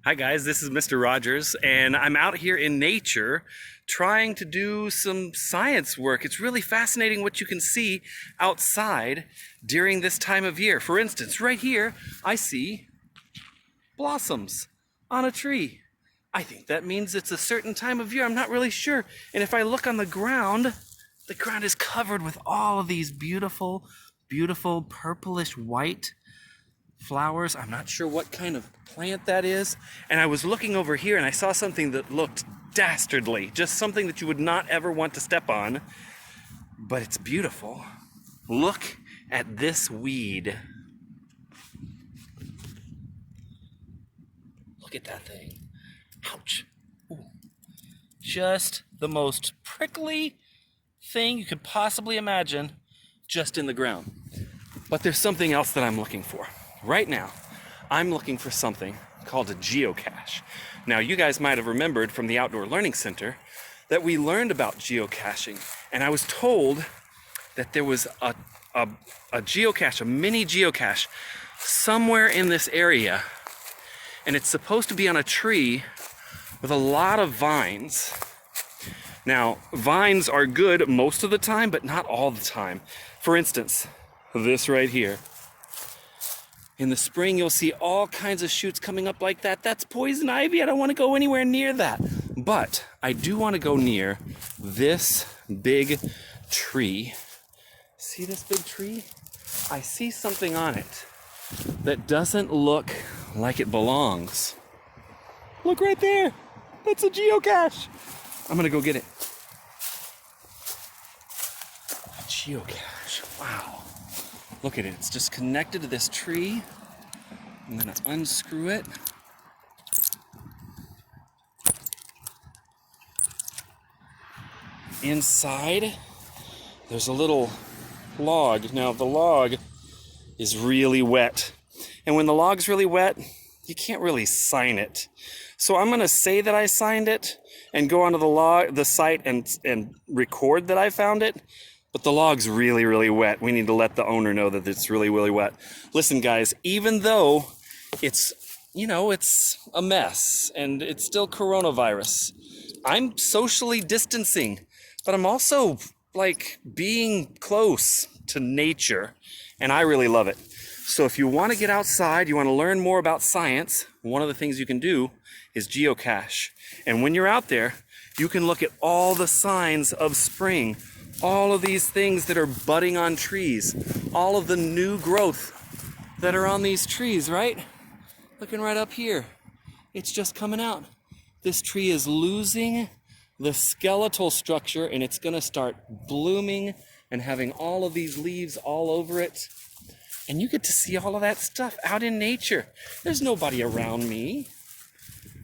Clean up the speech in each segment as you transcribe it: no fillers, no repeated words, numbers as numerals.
Hi guys, this is Mr. Rogers, and I'm out here in nature trying to do some science work. It's really fascinating what you can see outside during this time of year. For instance, right here, I see blossoms on a tree. I think that means it's a certain time of year. I'm not really sure. And if I look on the ground is covered with all of these beautiful, beautiful purplish white flowers. I'm not sure what kind of plant that is. And I was looking over here and I saw something that looked dastardly, just something that you would not ever want to step on, but it's beautiful. Look at this weed. Look at that thing. Ouch. Ooh. Just the most prickly thing you could possibly imagine just in the ground. But there's something else that I'm looking for. Right now, I'm looking for something called a geocache. Now, you guys might have remembered from the Outdoor Learning Center that we learned about geocaching, and I was told that there was a geocache, a mini geocache, somewhere in this area, and it's supposed to be on a tree with a lot of vines. Now, vines are good most of the time, but not all the time. For instance, this right here. In the spring, you'll see all kinds of shoots coming up like that. That's poison ivy. I don't want to go anywhere near that. But I do want to go near this big tree. See this big tree? I see something on it that doesn't look like it belongs. Look right there. That's a geocache. I'm going to go get it. A geocache. Wow. Look at it, it's just connected to this tree. I'm gonna unscrew it. Inside, there's a little log. Now the log is really wet. And when the log's really wet, you can't really sign it. So I'm gonna say that I signed it and go onto the site and record that I found it. But the log's really, really wet. We need to let the owner know that it's really, really wet. Listen, guys, even though it's a mess and it's still coronavirus, I'm socially distancing, but I'm also like being close to nature, and I really love it. So if you want to get outside, you want to learn more about science, one of the things you can do is geocache. And when you're out there, you can look at all the signs of spring. All of these things that are budding on trees, all of the new growth that are on these trees, right? Looking right up here, it's just coming out. This tree is losing the skeletal structure and it's gonna start blooming and having all of these leaves all over it. And you get to see all of that stuff out in nature. There's nobody around me.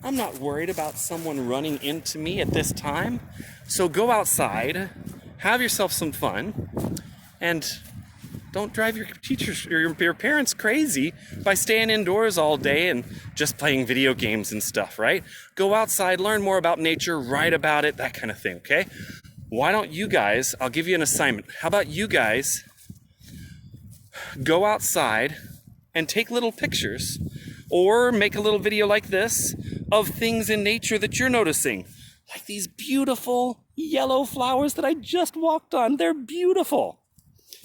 I'm not worried about someone running into me at this time. So go outside, have yourself some fun, and don't drive your teachers or your parents crazy by staying indoors all day and just playing video games and stuff, right? Go outside, learn more about nature, write about it, that kind of thing, okay? Why don't you guys, I'll give you an assignment. How about you guys go outside and take little pictures or make a little video like this of things in nature that you're noticing. Like these beautiful yellow flowers that I just walked on. They're beautiful.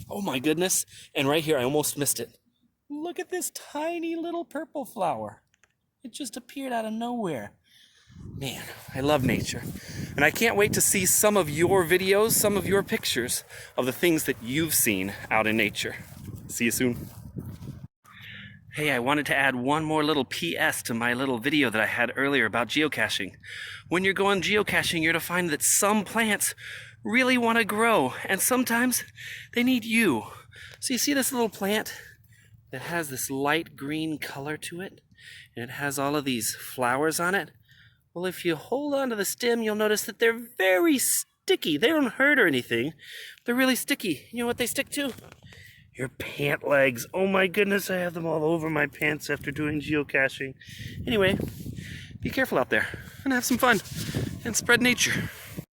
Oh my goodness. And right here, I almost missed it. Look at this tiny little purple flower. It just appeared out of nowhere. Man, I love nature. And I can't wait to see some of your videos, some of your pictures of the things that you've seen out in nature. See you soon. Hey, I wanted to add one more little PS to my little video that I had earlier about geocaching. When you're going geocaching, you're to find that some plants really want to grow, and sometimes they need you. So you see this little plant that has this light green color to it, and it has all of these flowers on it? Well, if you hold on to the stem, you'll notice that they're very sticky. They don't hurt or anything. They're really sticky. You know what they stick to? Your pant legs. Oh my goodness, I have them all over my pants after doing geocaching. Anyway, be careful out there and have some fun and spread nature.